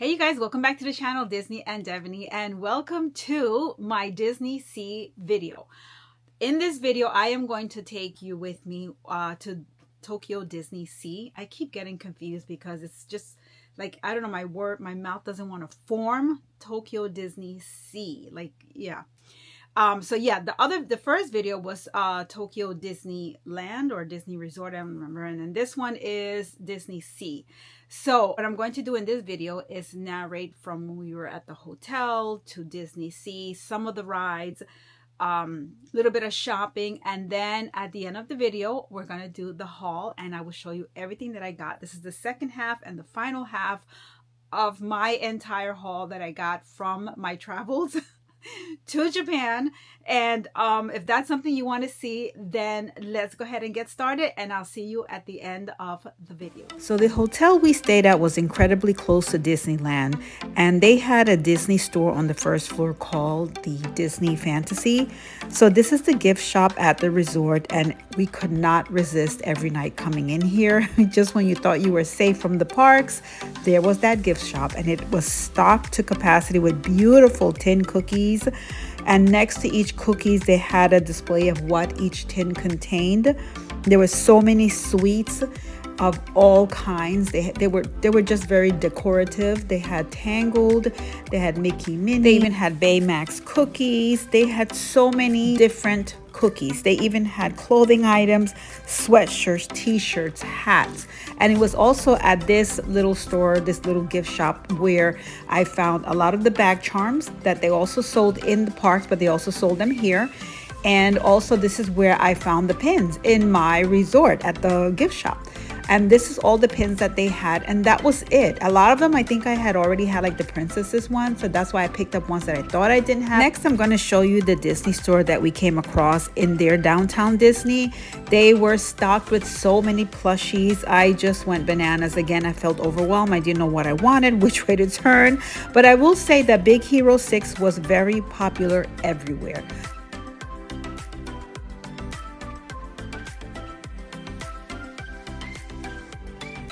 Hey you guys, welcome back to the channel Disney and Devaney, and welcome to my DisneySea video. In this video, I am going to take you with me to Tokyo DisneySea. I keep getting confused because it's just like, I don't know, my mouth doesn't want to form. Tokyo DisneySea, like, yeah. So yeah, the first video was Tokyo Disneyland or Disney Resort, I don't remember, and then this one is Disney Sea. So what I'm going to do in this video is narrate from when we were at the hotel to Disney Sea, some of the rides, little bit of shopping, and then at the end of the video we're gonna do the haul and I will show you everything that I got. This is the second half and the final half of my entire haul that I got from my travels to Japan. And if that's something you want to see, then let's go ahead and get started, and I'll see you at the end of the video. So the hotel we stayed at was incredibly close to Disneyland, and they had a Disney store on the first floor called the Disney Fantasy. So this is the gift shop at the resort, and we could not resist every night coming in here. Just when you thought you were safe from the parks, there was that gift shop, and it was stocked to capacity with beautiful tin cookies. And next to each cookies they had a display of what each tin contained. There were so many sweets of all kinds. They were just very decorative. They had Tangled, they had Mickey Minnie, they even had Baymax cookies. They had so many different cookies. They even had clothing items, sweatshirts, t-shirts, hats. And it was also at this little store, this little gift shop, where I found a lot of the bag charms that they also sold in the parks, but they also sold them here. And also this is where I found the pins in my resort at the gift shop. And this is all the pins that they had, and that was it. A lot of them I think I had already had, like the princesses one, so that's why I picked up ones that I thought I didn't have. Next, I'm going to show you the Disney store that we came across in their downtown Disney. They were stocked with so many plushies. I just went bananas. Again, I felt overwhelmed. I didn't know what I wanted, which way to turn. But I will say that Big Hero 6 was very popular everywhere.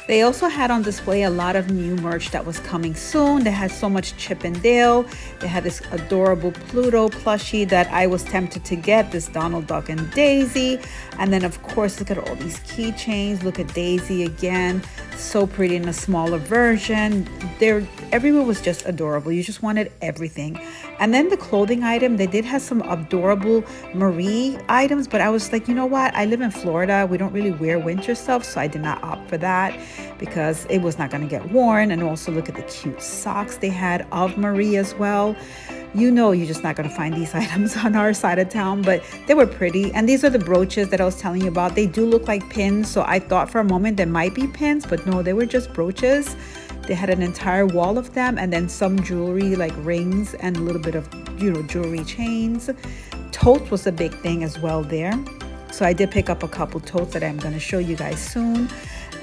They also had on display a lot of new merch that was coming soon. They had so much Chip and Dale. They had this adorable Pluto plushie that I was tempted to get, this Donald Duck and Daisy. And then of course, look at all these keychains. Look at Daisy again. So pretty in a smaller version. Everywhere was just adorable. You just wanted everything. And then the clothing item, they did have some adorable Marie items, but I was like, you know what? I live in Florida. We don't really wear winter stuff, so I did not opt for that because it was not going to get worn. And also look at the cute socks they had of Marie as well. You know, you're just not going to find these items on our side of town, but they were pretty. And these are the brooches that I was telling you about. They do look like pins, so I thought for a moment they might be pins, but no, they were just brooches. They had an entire wall of them, and then some jewelry like rings and a little bit of, you know, jewelry chains. Totes was a big thing as well there. So I did pick up a couple totes that I'm going to show you guys soon.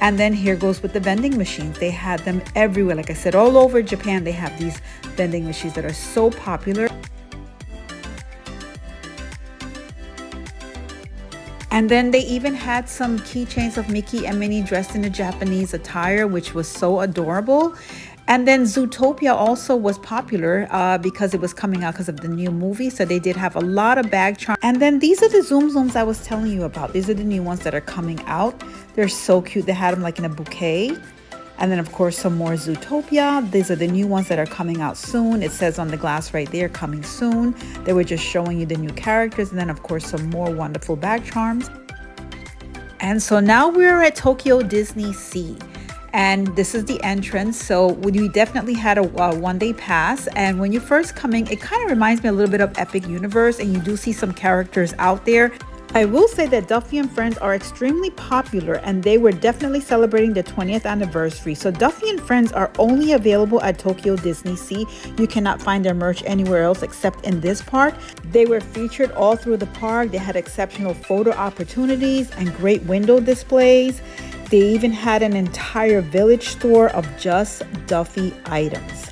And then here goes with the vending machines. They had them everywhere. Like I said, all over Japan, they have these vending machines that are so popular. And then they even had some keychains of Mickey and Minnie dressed in a Japanese attire, which was so adorable. And then Zootopia also was popular because it was coming out because of the new movie. So they did have a lot of bag charms. And then these are the Zoom Zooms I was telling you about. These are the new ones that are coming out. They're so cute. They had them like in a bouquet. And then of course some more Zootopia. These are the new ones that are coming out soon. It says on the glass right there, coming soon. They were just showing you the new characters. And then of course some more wonderful bag charms. And so now we're at Tokyo DisneySea. And this is the entrance. So we definitely had a one-day pass. And when you first come in, it kind of reminds me a little bit of Epic Universe. And you do see some characters out there. I will say that Duffy and Friends are extremely popular, and they were definitely celebrating the 20th anniversary. So Duffy and Friends are only available at Tokyo DisneySea. You cannot find their merch anywhere else except in this park. They were featured all through the park. They had exceptional photo opportunities and great window displays. They even had an entire village store of just Duffy items.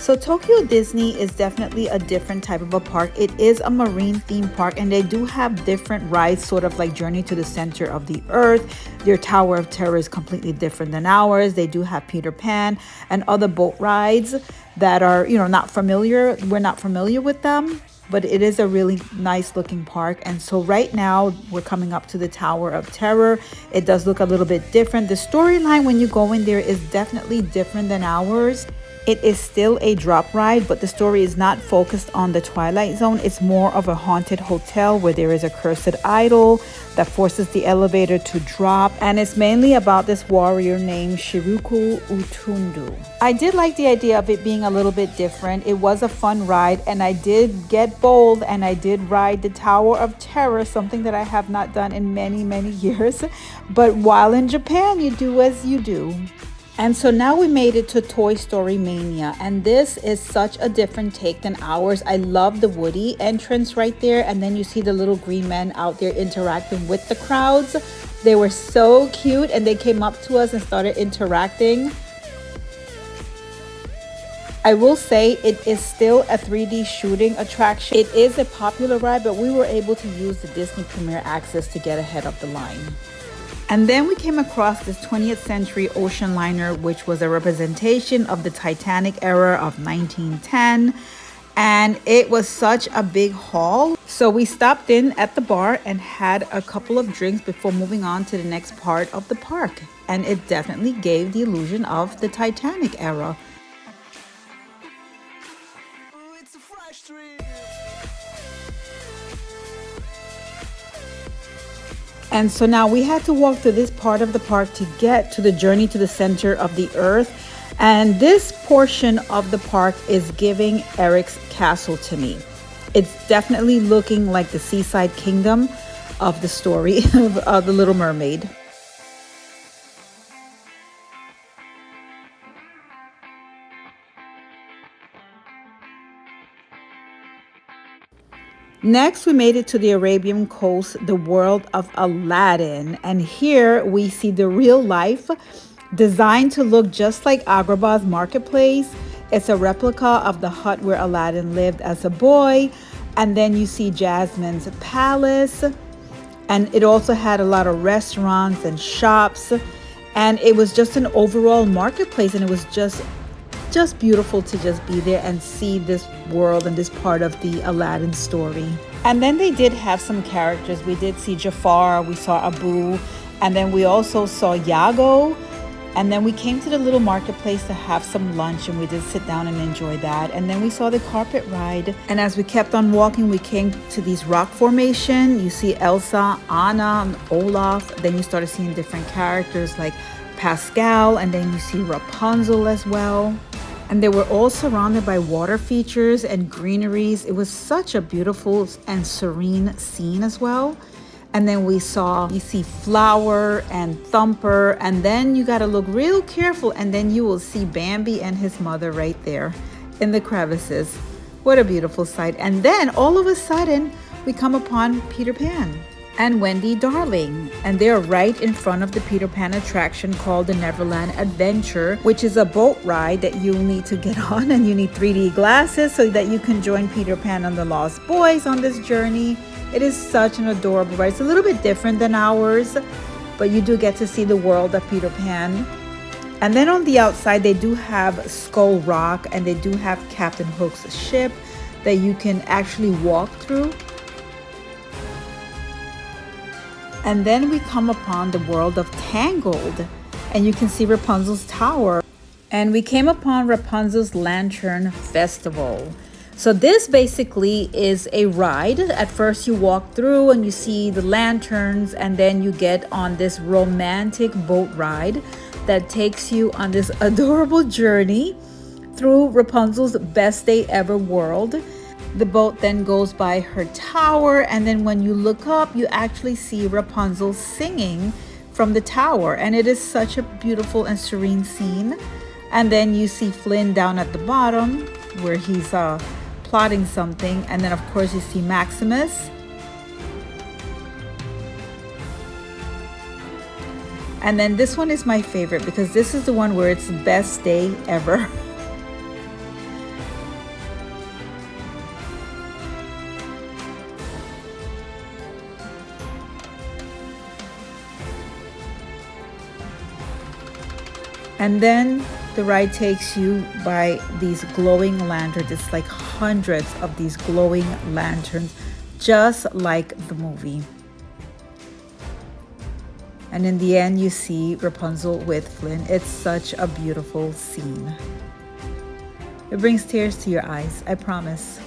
So Tokyo Disney is definitely a different type of a park. It is a marine theme park, and they do have different rides, sort of like Journey to the Center of the Earth. Their Tower of Terror is completely different than ours. They do have Peter Pan and other boat rides that are, not familiar. We're not familiar with them, but it is a really nice looking park. And so right now we're coming up to the Tower of Terror. It does look a little bit different. The storyline when you go in there is definitely different than ours. It is still a drop ride, but the story is not focused on the Twilight Zone. It's more of a haunted hotel where there is a cursed idol that forces the elevator to drop. And it's mainly about this warrior named Shiruku Utundu. I did like the idea of it being a little bit different. It was a fun ride, and I did get bold and I did ride the Tower of Terror, something that I have not done in many, many years. But while in Japan, you do as you do. And so now we made it to Toy Story Mania, and this is such a different take than ours. I love the Woody entrance right there, and then you see the little green men out there interacting with the crowds. They were so cute, and they came up to us and started interacting. I will say it is still a 3D shooting attraction. It is a popular ride, but we were able to use the Disney Premier Access to get ahead of the line. And then we came across this 20th century ocean liner, which was a representation of the Titanic era of 1910. And it was such a big haul. So we stopped in at the bar and had a couple of drinks before moving on to the next part of the park. And it definitely gave the illusion of the Titanic era. And so now we had to walk through this part of the park to get to the Journey to the Center of the Earth. And this portion of the park is giving Eric's Castle to me. It's definitely looking like the seaside kingdom of the story of The Little Mermaid. Next, we made it to the Arabian coast, the world of Aladdin. And here we see the real life, designed to look just like Agrabah's marketplace. It's a replica of the hut where Aladdin lived as a boy. And then you see Jasmine's palace. And it also had a lot of restaurants and shops. And it was just an overall marketplace. And it was just beautiful to just be there and see this world and this part of the Aladdin story. And then they did have some characters. We did see Jafar, we saw Abu, and then we also saw Yago. And then we came to the little marketplace to have some lunch, and we did sit down and enjoy that. And then we saw the carpet ride. And as we kept on walking, we came to these rock formation. You see Elsa, Anna, and Olaf. Then you started seeing different characters like Pascal, and then you see Rapunzel as well. And they were all surrounded by water features and greeneries. It was such a beautiful and serene scene as well. And then you see Flower and Thumper, and then you got to look real careful, and then you will see Bambi and his mother right there in the crevices. What a beautiful sight. And then all of a sudden we come upon Peter Pan and Wendy Darling, and they're right in front of the Peter Pan attraction called the Neverland Adventure, which is a boat ride that you need to get on, and you need 3D glasses so that you can join Peter Pan and the Lost Boys on this journey. It is such an adorable ride. It's a little bit different than ours, but you do get to see the world of Peter Pan. And then on the outside, they do have Skull Rock, and they do have Captain Hook's ship that you can actually walk through. And then we come upon the world of Tangled, and you can see Rapunzel's tower. And we came upon Rapunzel's Lantern Festival. So this basically is a ride. At first you walk through and you see the lanterns, and then you get on this romantic boat ride that takes you on this adorable journey through Rapunzel's best day ever world. The boat then goes by her tower, and then when you look up, you actually see Rapunzel singing from the tower, and it is such a beautiful and serene scene. And then you see Flynn down at the bottom where he's plotting something, and then of course you see Maximus. And then this one is my favorite because this is the one where it's the best day ever. And then the ride takes you by these glowing lanterns. It's like hundreds of these glowing lanterns, just like the movie. And in the end, you see Rapunzel with Flynn. It's such a beautiful scene. It brings tears to your eyes, I promise.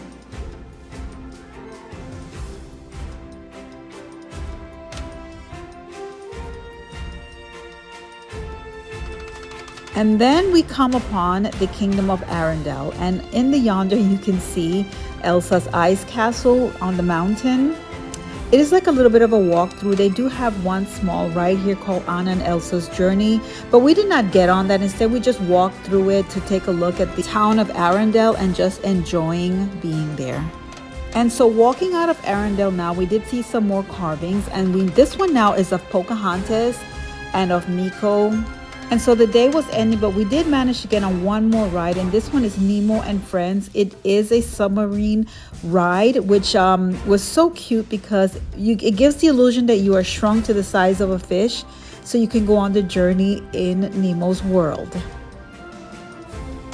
And then we come upon the kingdom of Arendelle, and in the yonder you can see Elsa's ice castle on the mountain. It is like a little bit of a walkthrough. They do have one small ride here called Anna and Elsa's Journey, but we did not get on that. Instead, we just walked through it to take a look at the town of Arendelle and just enjoying being there. And so walking out of Arendelle now, we did see some more carvings, and this one now is of Pocahontas and of Miko. And so the day was ending, but we did manage to get on one more ride, and this one is Nemo and Friends. It is a submarine ride, which was so cute because it gives the illusion that you are shrunk to the size of a fish, so you can go on the journey in Nemo's world.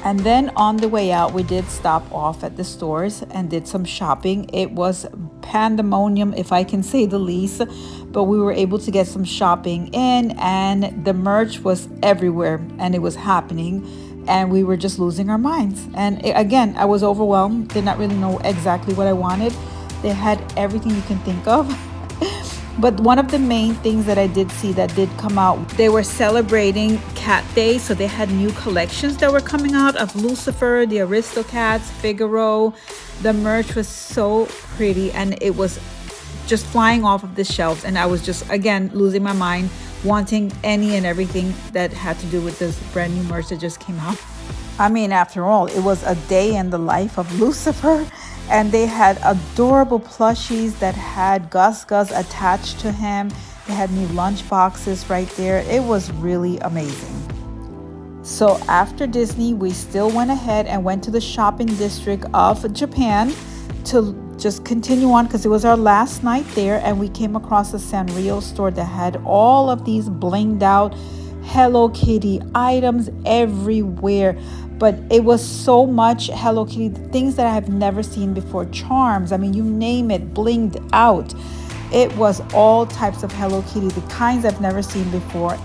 And then on the way out, we did stop off at the stores and did some shopping. It was pandemonium, if I can say the least, but we were able to get some shopping in, and the merch was everywhere and it was happening, and we were just losing our minds. And again, I was overwhelmed, did not really know exactly what I wanted. They had everything you can think of. But one of the main things that I did see that did come out, they were celebrating Cat Day. So they had new collections that were coming out of Lucifer, the Aristocats, Figaro. The merch was so pretty and it was just flying off of the shelves. And I was just, again, losing my mind, wanting any and everything that had to do with this brand new merch that just came out. I mean, after all, it was a day in the life of Lucifer. And they had adorable plushies that had Gus attached to him. They had new lunch boxes right there. It was really amazing. So after Disney, we still went ahead and went to the shopping district of Japan to just continue on because it was our last night there. And we came across a Sanrio store that had all of these blinged out Hello Kitty items everywhere. But it was so much Hello Kitty, things that I have never seen before. Charms, I mean, you name it, blinged out. It was all types of Hello Kitty, the kinds I've never seen before.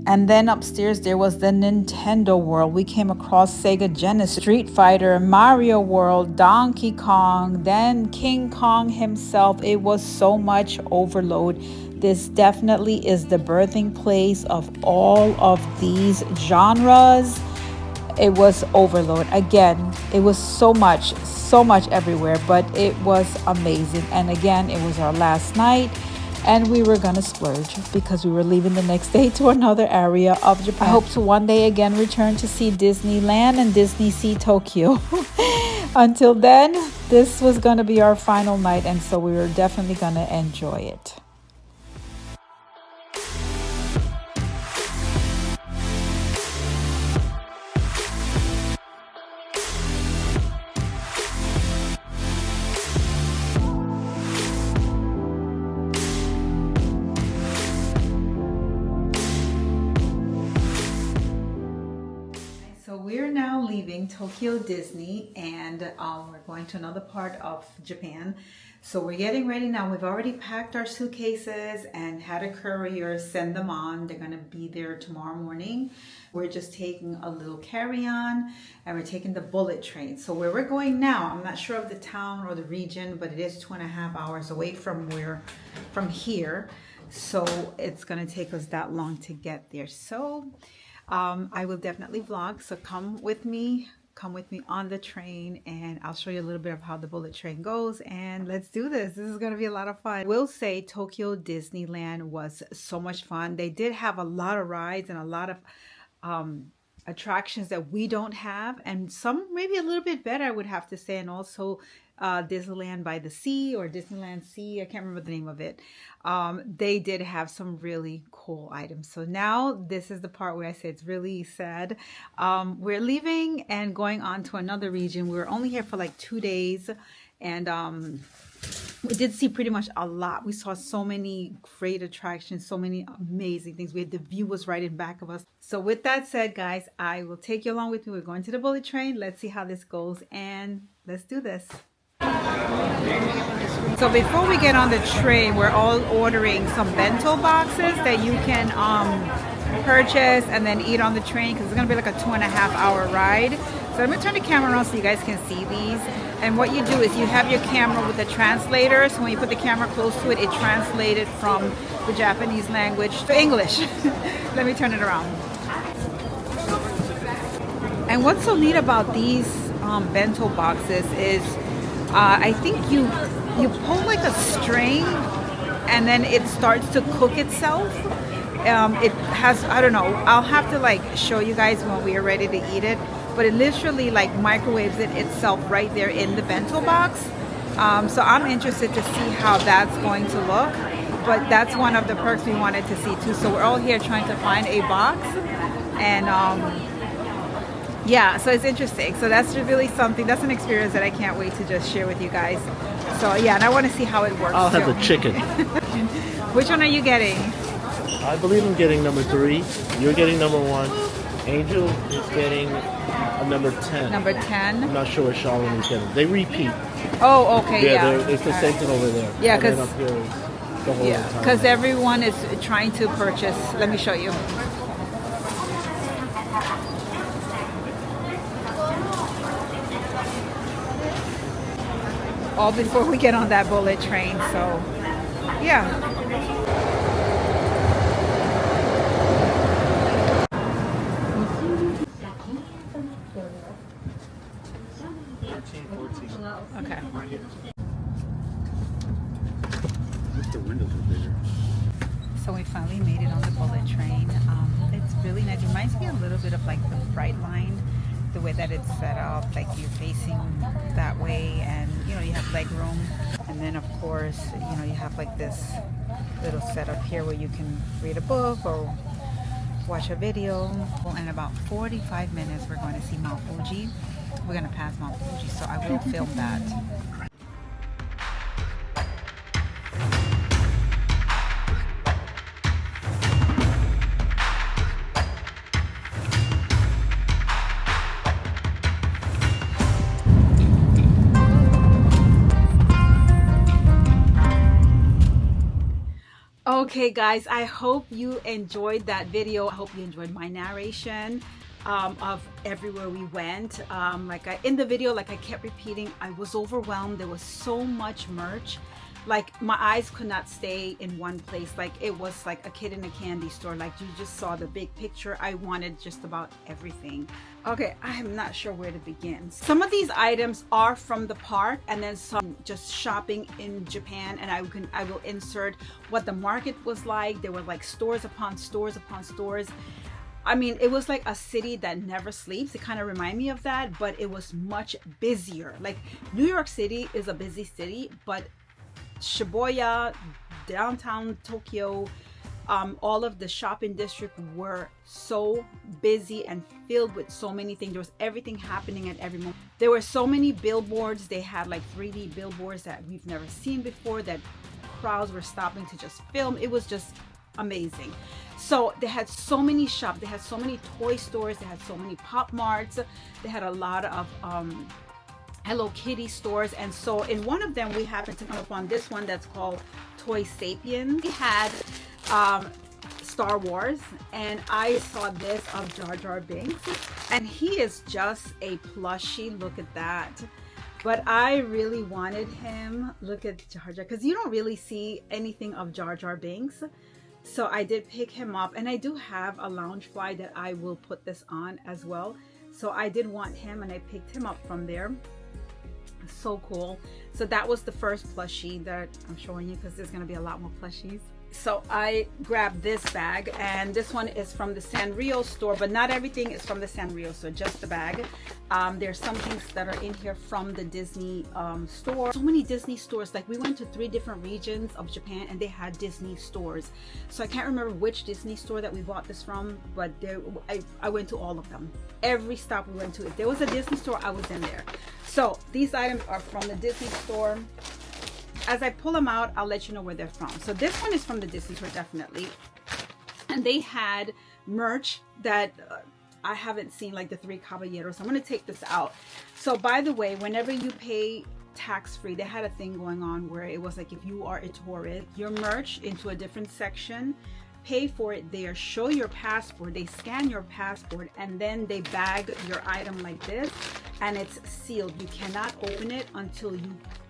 And then upstairs there was the Nintendo world. We came across Sega Genesis, Street Fighter, Mario World, Donkey Kong, then King Kong himself. It was so much overload. This definitely is the birthing place of all of these genres. It was overload. Again, it was so much everywhere, but it was amazing. And again, it was our last night. And we were gonna splurge because we were leaving the next day to another area of Japan. I hope to one day again return to see Disneyland and DisneySea Tokyo. Until then, this was gonna be our final night, and so we were definitely gonna enjoy it. So we're now leaving Tokyo Disney, and we're going to another part of Japan. So we're getting ready now. We've already packed our suitcases and had a courier send them on. They're going to be there tomorrow morning. We're just taking a little carry-on, and we're taking the bullet train. So where we're going now, I'm not sure of the town or the region, but it is 2.5 hours away from here. So it's going to take us that long to get there. So I will definitely vlog, so come with me come with me on the train and I'll show you a little bit of how the bullet train goes, and let's do this. This is going to be a lot of fun. I will say Tokyo Disneyland was so much fun. They did have a lot of rides and a lot of attractions that we don't have, and some maybe a little bit better, I would have to say. And also Disneyland by the Sea, or Disneyland Sea, I can't remember the name of it. They did have some really cool items. So now this is the part where I say it's really sad. We're leaving and going on to another region. We were only here for like 2 days, and we did see pretty much a lot. We saw so many great attractions, so many amazing things. The view was right in back of us. So with that said, guys, I will take you along with me. We're going to the bullet train. Let's see how this goes, and let's do this. So before we get on the train, we're all ordering some bento boxes that you can purchase and then eat on the train, because it's going to be like a 2.5-hour ride. So let me turn the camera on so you guys can see these. And what you do is you have your camera with a translator, so when you put the camera close to it, it translated from the Japanese language to English. Let me turn it around. And what's so neat about these bento boxes is I think you pull like a string and then it starts to cook itself. It has, I don't know, I'll have to like show you guys when we are ready to eat it, but it literally like microwaves it itself right there in the bento box. So I'm interested to see how that's going to look, but that's one of the perks we wanted to see too. So we're all here trying to find a box, and yeah, so it's interesting. So that's really something, that's an experience that I can't wait to just share with you guys. So yeah, and I want to see how it works. I'll have the chicken. Which one are you getting? I believe I'm getting number 3. You're getting number 1. Angel is getting a number 10. Number 10? I'm not sure what Charlene is getting. They repeat. Oh, okay, yeah. It's the same thing over there. Yeah, because yeah, everyone is trying to purchase. Let me show you. All before we get on that bullet train, so yeah. Okay. The windows are bigger. So we finally made it on the bullet train. It's really nice. It reminds me a little bit of like the Fright Line, the way that it's set up, like you're facing that way, and you know, you have leg room, and then of course, you know, you have like this little setup here where you can read a book or watch a video. Well, in about 45 minutes we're going to see Mount Fuji. We're going to pass Mount Fuji, so I will film that. Okay guys, I hope you enjoyed that video. I hope you enjoyed my narration of everywhere we went. In the video, like I kept repeating, I was overwhelmed. There was so much merch. Like my eyes could not stay in one place. Like it was like a kid in a candy store. Like you just saw the big picture. I wanted just about everything. Okay, I am not sure where to begin. Some of these items are from the park, and then some just shopping in Japan, and I will insert what the market was like. There were like stores upon stores upon stores. I mean, it was like a city that never sleeps. It kind of reminded me of that, but it was much busier. Like New York City is a busy city, but Shibuya, downtown Tokyo, all of the shopping district were so busy and filled with so many things. There was everything happening at every moment. There were so many billboards. They had like 3D billboards that we've never seen before, that crowds were stopping to just film. It was just amazing. So they had so many shops. They had so many toy stores. They had so many Pop Marts. They had a lot of Hello Kitty stores. And so in one of them, we happened to come upon this one that's called Toy Sapiens. We had Star Wars, and I saw this of Jar Jar Binks, and he is just a plushie. Look at that. But I really wanted him. Look at Jar Jar, because you don't really see anything of Jar Jar Binks. So I did pick him up, and I do have a Loungefly that I will put this on as well. So I did want him and I picked him up from there. So cool. So that was the first plushie that I'm showing you, because there's going to be a lot more plushies. So I grabbed this bag, and this one is from the Sanrio store, but not everything is from the Sanrio store, just the bag. There's some things that are in here from the Disney store. So many Disney stores. Like, we went to 3 different regions of Japan and they had Disney stores. So I can't remember which Disney store that we bought this from, but I went to all of them. Every stop we went to, if there was a Disney store, I was in there. So these items are from the Disney store. As I pull them out, I'll let you know where they're from. So this one is from the Disney store, definitely. And they had merch that I haven't seen, like the 3 Caballeros. I'm going to take this out. So by the way, whenever you pay tax-free, they had a thing going on where it was like, if you are a tourist, your merch into a different section, pay for it there, show your passport, they scan your passport, and then they bag your item like this, and it's sealed. You cannot open it until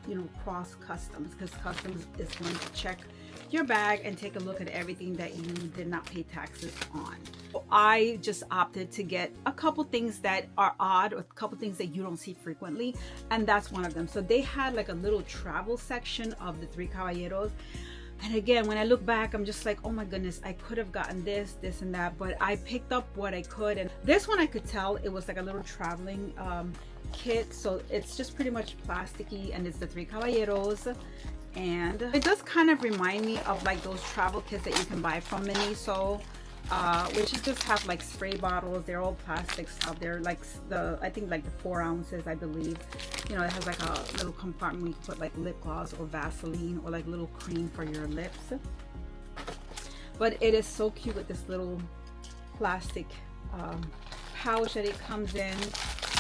you know, cross customs, because customs is going to check your bag and take a look at everything that you did not pay taxes on. So I just opted to get a couple things that are odd, or a couple things that you don't see frequently, and that's one of them. So they had like a little travel section of the 3 Caballeros. And again, when I look back, I'm just like, oh my goodness, I could have gotten this, this, and that, but I picked up what I could. And this one, I could tell it was like a little traveling kit. So it's just pretty much plasticky, and it's the 3 Caballeros. And it does kind of remind me of like those travel kits that you can buy from Miniso, which just have like spray bottles. They're all plastic stuff. They're like I think like the 4 ounces, I believe. You know, it has like a little compartment where you can put like lip gloss or Vaseline or like little cream for your lips. But it is so cute with this little plastic pouch that it comes in.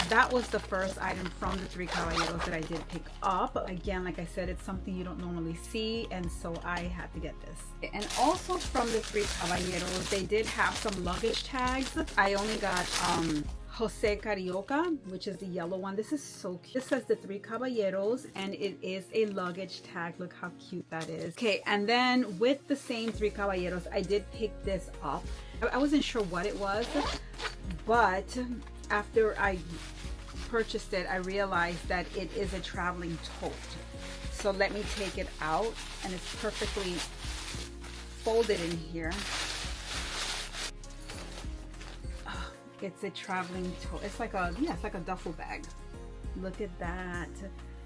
That was the first item from the 3 Caballeros that I did pick up. Again, like I said, it's something you don't normally see, and so I had to get this. And also from the 3 Caballeros, they did have some luggage tags. I only got Jose Carioca, which is the yellow one. This is so cute. This says the 3 Caballeros, and it is a luggage tag. Look how cute that is. Okay, and then with the same 3 Caballeros, I did pick this up. I wasn't sure what it was, but after I purchased it, I realized that it is a traveling tote. So let me take it out, and it's perfectly folded in here. It's a traveling tote. It's like a, yeah, it's like a duffel bag. Look at that.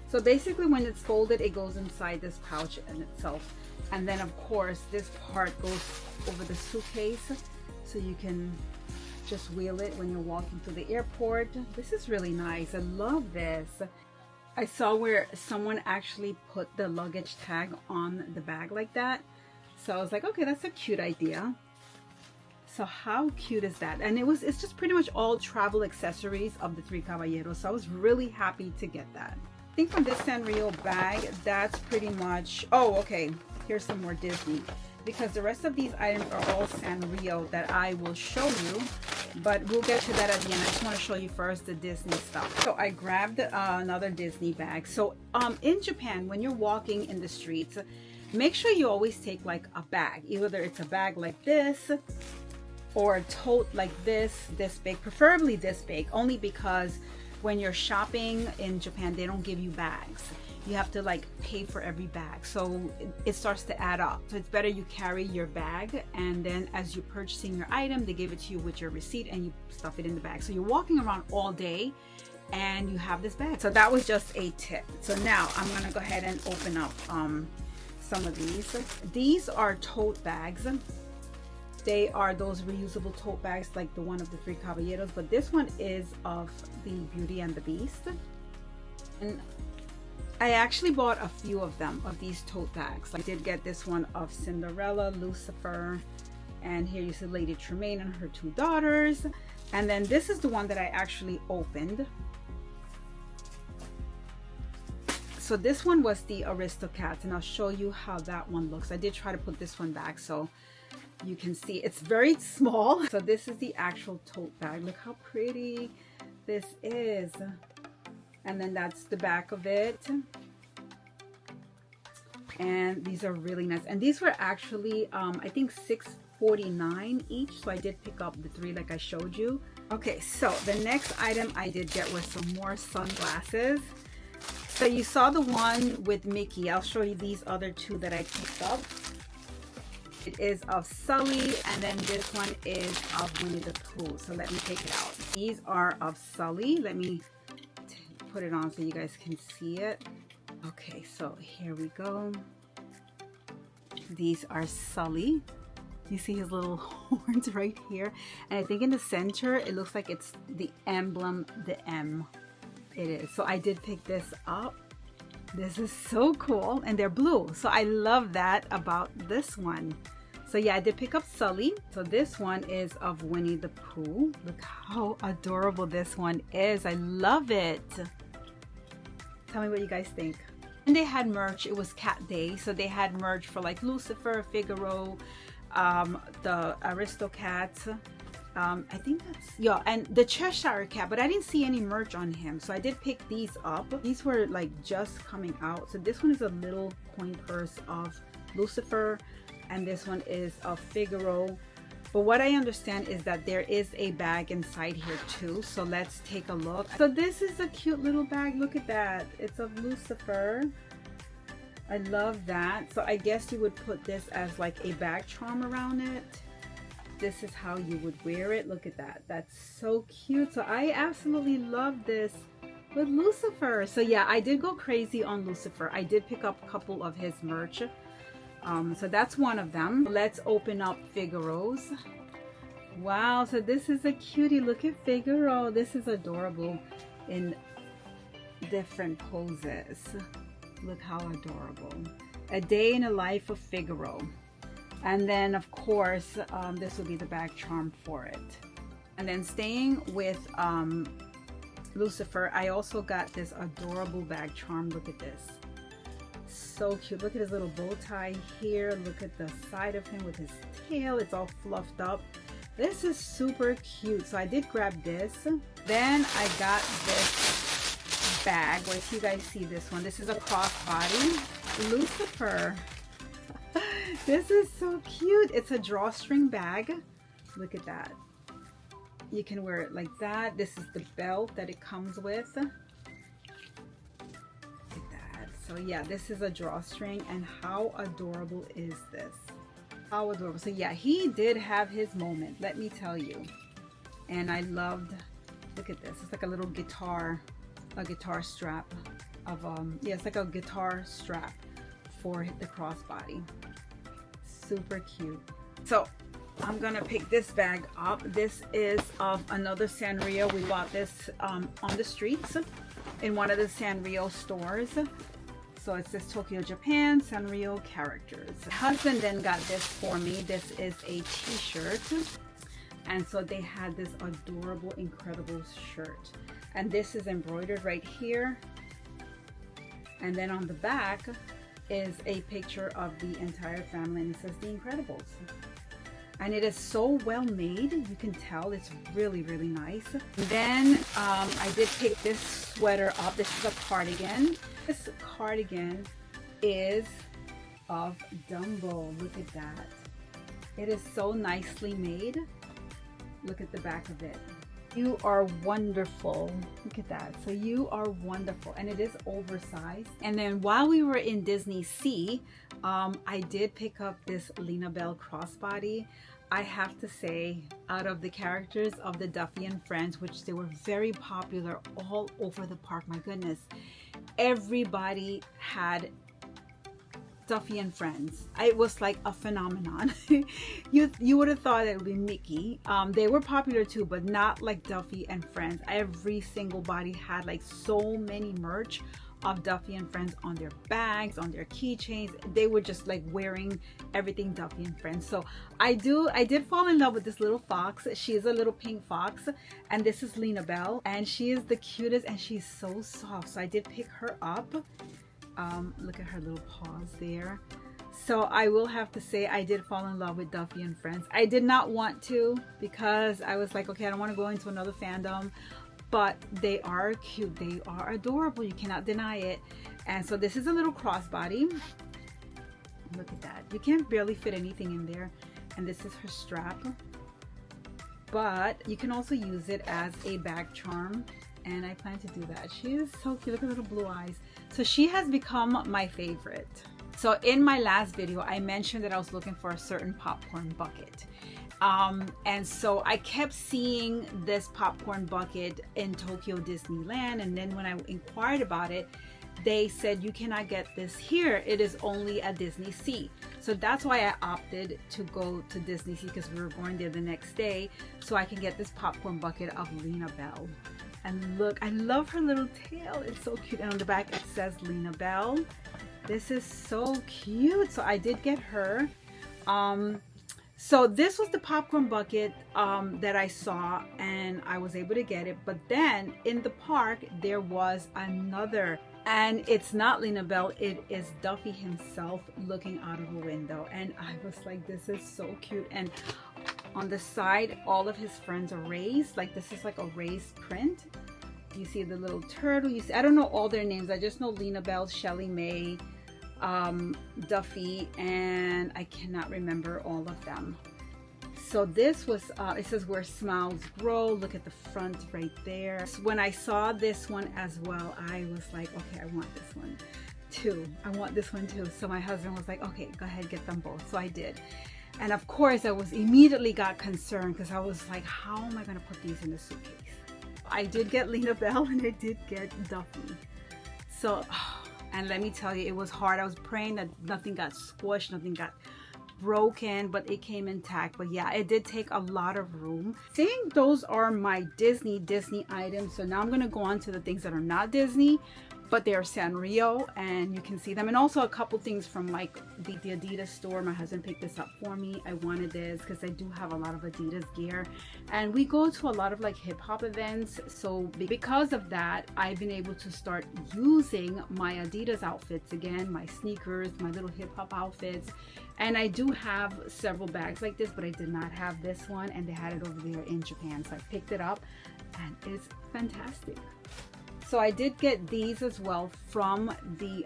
So basically when it's folded, it goes inside this pouch in itself. And then of course this part goes over the suitcase, so you can just wheel it when you're walking through the airport. This is really nice. I love this. I saw where someone actually put the luggage tag on the bag like that. So I was like, okay, that's a cute idea. So how cute is that? And it's just pretty much all travel accessories of the 3 Caballeros. So I was really happy to get that. I think from this Sanrio bag, that's pretty much, oh, okay, here's some more Disney. Because the rest of these items are all Sanrio that I will show you, but we'll get to that at the end. I just want to show you first the Disney stuff. So I grabbed another Disney bag. So in Japan, when you're walking in the streets, make sure you always take like a bag. Either it's a bag like this, or a tote like this big, preferably this big, only because when you're shopping in Japan, they don't give you bags. You have to like pay for every bag, so it starts to add up. So it's better you carry your bag, and then as you're purchasing your item, they give it to you with your receipt and you stuff it in the bag. So you're walking around all day and you have this bag. So that was just a tip. So now I'm gonna go ahead and open up some of these. These are tote bags. They are those reusable tote bags like the one of the 3 Caballeros, but this one is of the Beauty and the Beast. And I actually bought a few of them, of these tote bags. I did get this one of Cinderella, Lucifer, and here you see Lady Tremaine and her 2 daughters. And then this is the one that I actually opened. So this one was the Aristocats, and I'll show you how that one looks. I did try to put this one back so you can see it's very small. So this is the actual tote bag. Look how pretty this is. And then that's the back of it. And these are really nice. And these were actually, I think $49 each, so I did pick up the 3 like I showed you. Okay, so the next item I did get was some more sunglasses. So you saw the one with Mickey. I'll show you these other 2 that I picked up. It is of Sully, and then this one is of Winnie the Pooh. So let me take it out. These are of Sully. Let me put it on so you guys can see it. Okay, so here we go. These are Sully. You see his little horns right here, and I think in the center it looks like it's the emblem, the M. It is. So I did pick this up. This is so cool, and they're blue, so I love that about this one. So yeah, I did pick up Sully. So this one is of Winnie the Pooh. Look how adorable this one is. I love it. Tell me what you guys think. And they had merch. It was Cat Day, so they had merch for like Lucifer, Figaro, the Aristocats. I think that's, yeah, and the Cheshire Cat, but I didn't see any merch on him, so I did pick these up. These were like just coming out. So this one is a little coin purse of Lucifer, and this one is of Figaro. But what I understand is that there is a bag inside here too, so let's take a look. So this is a cute little bag. Look at that. It's of Lucifer. I love that. So I guess you would put this as like a bag charm around it. This is how you would wear it. Look at that. That's so cute. So I absolutely love this with Lucifer. So yeah, I did go crazy on Lucifer. I did pick up a couple of his merch. So that's one of them. Let's open up Figaro's. Wow, so this is a cutie. Look at Figaro. This is adorable in different poses. Look how adorable. A day in the life of Figaro. And then of course, this will be the bag charm for it. And then staying with Lucifer, I also got this adorable bag charm. Look at this. So cute. Look at his little bow tie here. Look at the side of him with his tail. It's all fluffed up. This is super cute. So I did grab this. Then I got this bag. Wait till you guys see this one. This is a crossbody Lucifer. This is so cute. It's a drawstring bag. Look at that. You can wear it like that. This is the belt that it comes with. Look at that. So yeah, this is a drawstring, and how adorable is this? How adorable. So yeah, he did have his moment, let me tell you. And I loved, look at this. It's like a little guitar, a guitar strap of yeah, it's like a guitar strap for the crossbody. Super cute. So I'm gonna pick this bag up. This is of another Sanrio. We bought this on the streets in one of the Sanrio stores. So it says Tokyo, Japan, Sanrio characters. My husband then got this for me. This is a t-shirt. And so they had this adorable, incredible shirt. And this is embroidered right here. And then on the back is a picture of the entire family, and it says The Incredibles. And it is so well made. You can tell it's really, really nice. Then I did pick this sweater up. This is a cardigan. This cardigan is of Dumbo. Look at that. It is so nicely made. Look at the back of it. You are wonderful. Look at that. So you are wonderful, and it is oversized. And then while we were in DisneySea, I did pick up this Lena Bell crossbody. I have to say, out of the characters of the Duffy and Friends, which they were very popular all over the park, my goodness, everybody had Duffy and Friends. It was like a phenomenon. you would have thought it would be Mickey. They were popular too, but not like Duffy and Friends. Every single body had like so many merch of Duffy and Friends on their bags, on their keychains. They were just like wearing everything Duffy and Friends. So I did fall in love with this little fox. She is a little pink fox, and this is Lena Bell, and she is the cutest, and she's so soft. So I did pick her up. Look at her little paws there. So I will have to say I did fall in love with Duffy and Friends. I did not want to, because I was like, okay, I don't want to go into another fandom, but they are cute. They are adorable. You cannot deny it. And so this is a little crossbody. Look at that. You can barely fit anything in there. and this is her strap. But you can also use it as a bag charm, and I plan to do that. She is so cute. Look at her little blue eyes. So she has become my favorite. So in my last video, I mentioned that I was looking for a certain popcorn bucket. And so I kept seeing this popcorn bucket in Tokyo Disneyland, and then when I inquired about it, they said you cannot get this here. It is only at DisneySea. So that's why I opted to go to DisneySea, because we were going there the next day, so I can get this popcorn bucket of Lena Bell. And look, I love her little tail. It's so cute. And on the back it says Lena Bell. This is so cute. So I did get her. So this was the popcorn bucket that I saw, and I was able to get it. But then in the park there was another, and it's not Lena Bell, it is Duffy himself looking out of a window. And I was like, this is so cute. And on the side, all of his friends are raised. Like, this is like a raised print. You see the little turtle. You see, I don't know all their names. I just know Lena Bell, Shelly May, Duffy, and I cannot remember all of them. So this was, it says where smiles grow. Look at the front right there. So when I saw this one as well, I was like, okay, I want this one too. I want this one too. So my husband was like, okay, go ahead, get them both. So I did. And of course I was immediately got concerned, because I was like, how am I going to put these in a suitcase? I did get Lena Bell and I did get Duffy. So, and let me tell you, it was hard. I was praying that nothing got squished, nothing got broken, but it came intact. But yeah, it did take a lot of room. I think those are my Disney items. So now I'm going to go on to the things that are not Disney, but they are Sanrio, and you can see them. And also a couple things from like the Adidas store. My husband picked this up for me. I wanted this because I do have a lot of Adidas gear, and we go to a lot of like hip-hop events. So because of that, I've been able to start using my Adidas outfits again, my sneakers, my little hip-hop outfits. And I do have several bags like this, but I did not have this one, and they had it over there in Japan. So I picked it up, and it's fantastic. So I did get these as well from the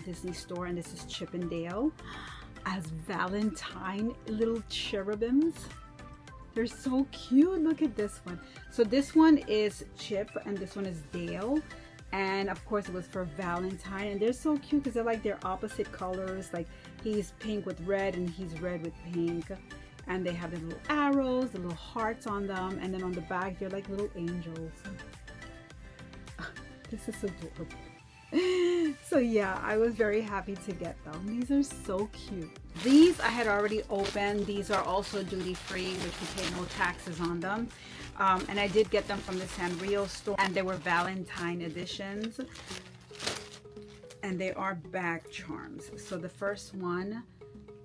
Disney store, and this is Chip and Dale as Valentine little cherubims. They're so cute. Look at this one. So this one is Chip and this one is Dale, and of course it was for Valentine, and they're so cute because they're like they're opposite colors. Like he's pink with red and he's red with pink, and they have the little arrows, the little hearts on them, and then on the back they're like little angels. This is adorable. So yeah, I was very happy to get them. These are so cute. These I had already opened. These are also duty-free, which you pay no taxes on them. And I did get them from the Sanrio store, and they were Valentine editions. And they are bag charms. So the first one,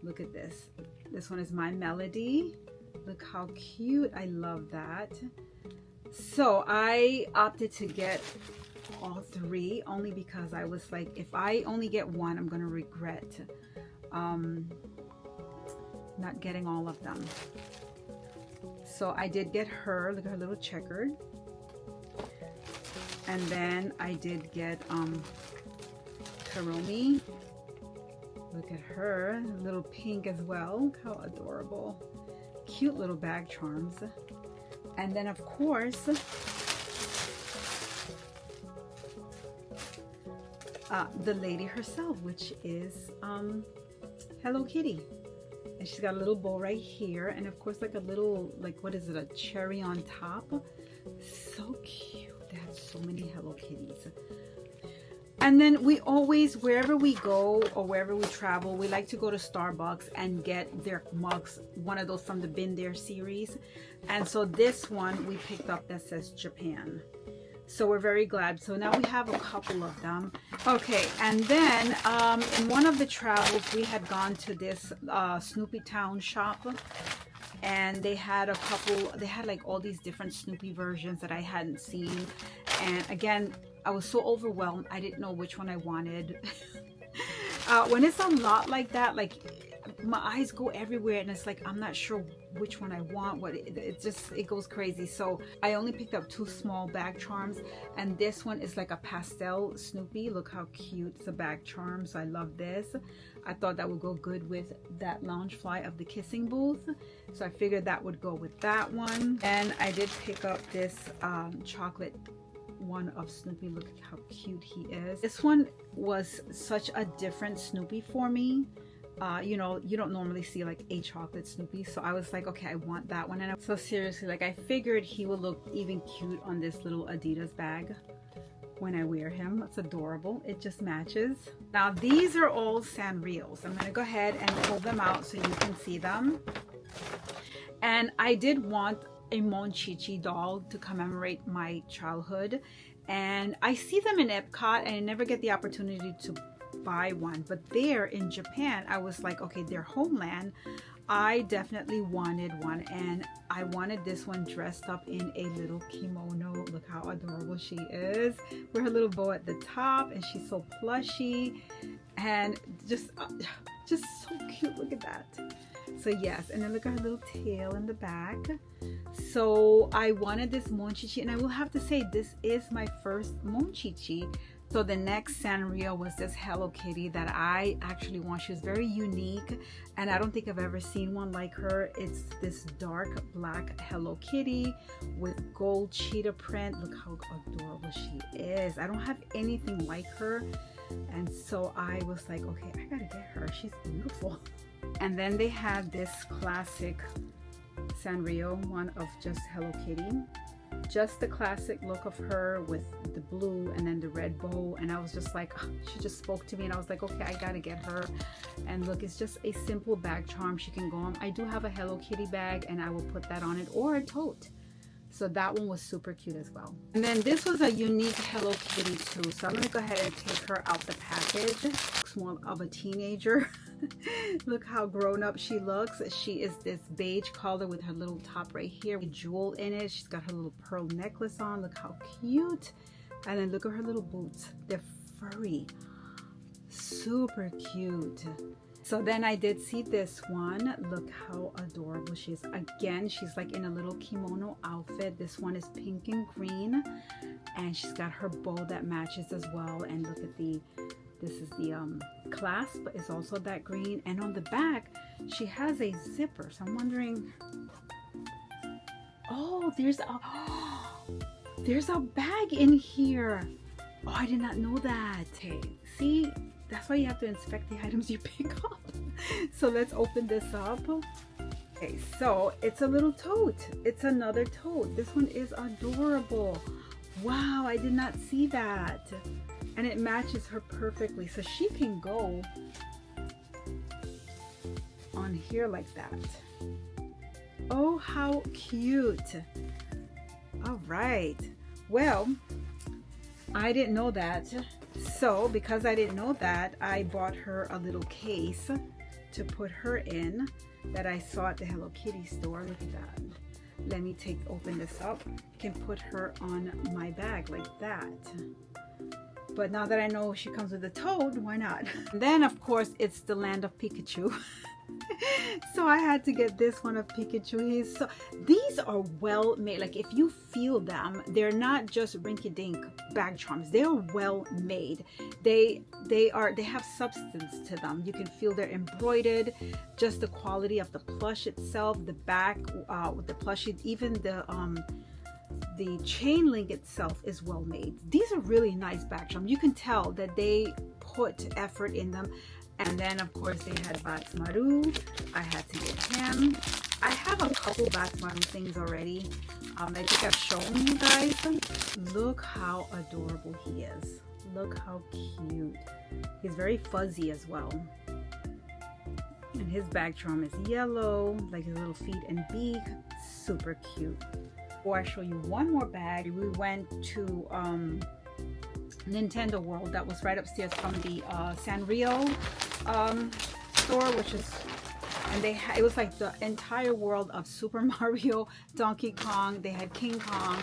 look at this. This one is My Melody. Look how cute. I love that. So I opted to get all three, only because I was like, if I only get one, I'm gonna regret not getting all of them. So I did get her. Look at her little checkered. And then I did get Karomi. Look at her, little pink as well. Look how adorable. Cute little bag charms. And then of course the lady herself, which is Hello Kitty, and she's got a little bow right here, and of course like a little, like, what is it, a cherry on top. So cute. They have so many Hello Kitties. And then we always, wherever we go or wherever we travel, we like to go to Starbucks and get their mugs, one of those from the Been There series. And so this one we picked up that says Japan. So we're very glad. So now we have a couple of them. Okay, and then in one of the travels we had gone to this Snoopy Town shop, and they had a couple, they had like all these different Snoopy versions that I hadn't seen. And again, I was so overwhelmed, I didn't know which one I wanted. When it's a lot like that, like my eyes go everywhere, and it's like I'm not sure which one I want. It goes crazy. So I only picked up 2 small bag charms, and this one is like a pastel Snoopy. Look how cute the bag charm. So I love this. I thought that would go good with that Loungefly of the Kissing Booth, so I figured that would go with that one. And I did pick up this chocolate one of Snoopy. Look how cute he is. This one was such a different Snoopy for me. You know, you don't normally see like a chocolate Snoopy, so I was like, okay, I want that one. And so seriously, like I figured he would look even cute on this little Adidas bag when I wear him. It's adorable. It just matches. Now these are all Sanrios. I'm gonna go ahead and pull them out so you can see them. And I did want a Monchichi doll to commemorate my childhood, and I see them in Epcot and I never get the opportunity to buy one, but there in Japan I was like, okay, their homeland, I definitely wanted one, and I wanted this one dressed up in a little kimono. Look how adorable she is with her little bow at the top, and she's so plushy and just so cute. Look at that. So yes, and then look at her little tail in the back. So I wanted this Monchichi, and I will have to say this is my first Monchichi. So the next Sanrio was this Hello Kitty that I actually want. She was very unique, and I don't think I've ever seen one like her. It's this dark black Hello Kitty with gold cheetah print. Look how adorable she is. I don't have anything like her, and so I was like, okay, I gotta get her. She's beautiful. And then they had this classic Sanrio one of just Hello Kitty. Just the classic look of her with the blue and then the red bow, and I was just like, oh, she just spoke to me, and I was like, okay, I gotta get her. And look, it's just a simple bag charm she can go on. I do have a Hello Kitty bag, and I will put that on it, or a tote. So that one was super cute as well. And then this was a unique Hello Kitty too, so I'm gonna go ahead and take her out the package. Looks more of a teenager. Look how grown up she looks. She is this beige color with her little top right here with a jewel in it. She's got her little pearl necklace on. Look how cute. And then look at her little boots. They're furry. Super cute. So then I did see this one. Look how adorable she is. Again, she's like in a little kimono outfit. This one is pink and green, and she's got her bow that matches as well. And look at this is the clasp, but it's also that green. And on the back, she has a zipper. So I'm wondering, oh, there's a bag in here. Oh, I did not know that. Hey, see? That's why you have to inspect the items you pick up. So let's open this up. Okay, so it's a little tote. It's another tote. This one is adorable. Wow, I did not see that. And it matches her perfectly. So she can go on here like that. Oh, how cute. All right. Well, I didn't know that. So because I didn't know that, I bought her a little case to put her in that I saw at the Hello Kitty store. Look at that. Let me open this up. I can put her on my bag like that. But now that I know she comes with a toad, why not? And then of course it's the land of Pikachu. So I had to get this one of Pikachu. These are well made. Like if you feel them, they're not just rinky-dink bag charms. They are well made. They have substance to them. You can feel they're embroidered. Just the quality of the plush itself, the back with the plush, even the chain link itself is well made. These are really nice bag charms. You can tell that they put effort in them. And then of course they had Batsmaru. I had to get him. I have a couple Batsmaru things already. I think I've shown you guys. Look how adorable he is. Look how cute. He's very fuzzy as well. And his bag charm is yellow, like his little feet and beak. Super cute. Before I show you one more bag, we went to Nintendo World that was right upstairs from the Sanrio store, which is, and it was like the entire world of Super Mario, Donkey Kong. They had King Kong,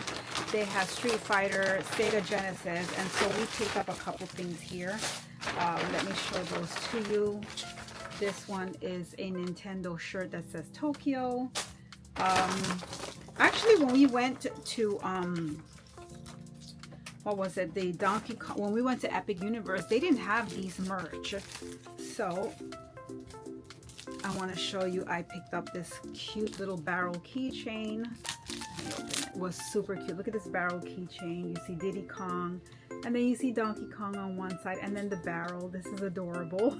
they had Street Fighter, Sega Genesis, and so we picked up a couple things here. Let me show those to you. This one is a Nintendo shirt that says Tokyo. Actually, when we went to what was it, the Donkey Kong, when we went to Epic Universe, they didn't have these merch. So I want to show you, I picked up this cute little barrel keychain. It was super cute. Look at this barrel keychain. You see Diddy Kong, and then you see Donkey Kong on one side, and then the barrel. This is adorable.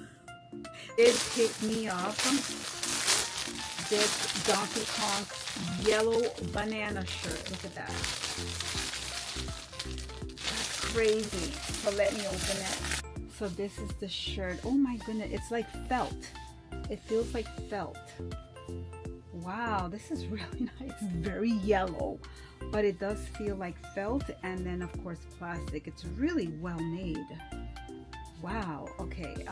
It picked me up this Donkey Kong yellow banana shirt. Look at that. That's crazy. So let me open it. So this is the shirt. Oh my goodness, it's like felt. It feels like felt. Wow, this is really nice. It's very yellow, but it does feel like felt, and then of course plastic. It's really well made. Wow. Okay,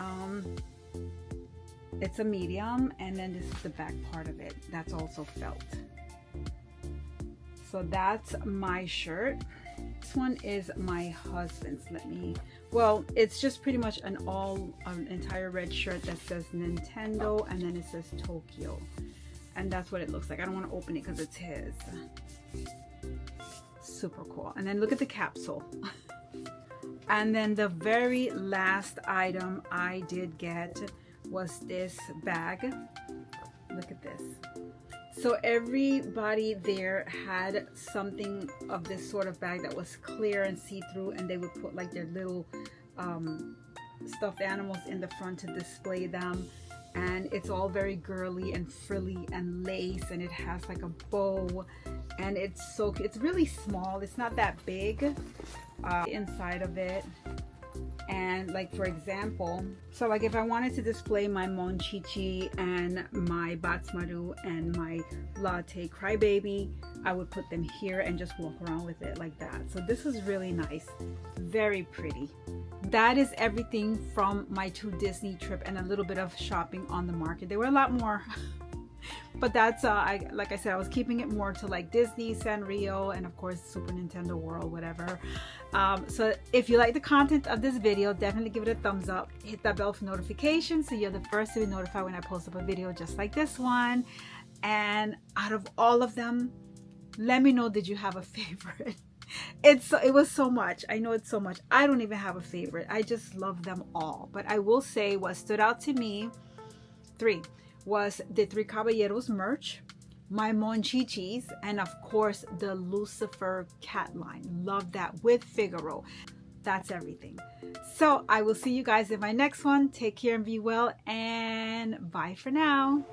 it's a medium, and then this is the back part of it. That's also felt. So that's my shirt. This one is my husband's. Well, it's just pretty much an entire red shirt that says Nintendo, and then it says Tokyo. And that's what it looks like. I don't want to open it because it's his. Super cool. And then look at the capsule. And then the very last item I did get was this bag. Look at this. So everybody there had something of this sort of bag that was clear and see-through, and they would put like their little stuffed animals in the front to display them. And it's all very girly and frilly and lace, and it has like a bow, and it's really small. It's not that big inside of it. And like, for example, so like if I wanted to display my Monchichi and my Batsmaru and my Latte Crybaby, I would put them here and just walk around with it like that. So this is really nice, very pretty. That is everything from my 2 Disney trip and a little bit of shopping on the market. There were a lot more, but that's like I said, I was keeping it more to like Disney, Sanrio, and of course Super Nintendo World, whatever. So if you like the content of this video, definitely give it a thumbs up. Hit that bell for notifications so you're the first to be notified when I post up a video just like this one. And out of all of them, let me know, did you have a favorite? It was so much. I know it's so much. I don't even have a favorite. I just love them all. But I will say what stood out to me, 3, was the 3 Caballeros merch, my Monchichis, and of course the Lucifer cat line. Love that with Figaro. That's everything. So I will see you guys in my next one. Take care and be well, and bye for now.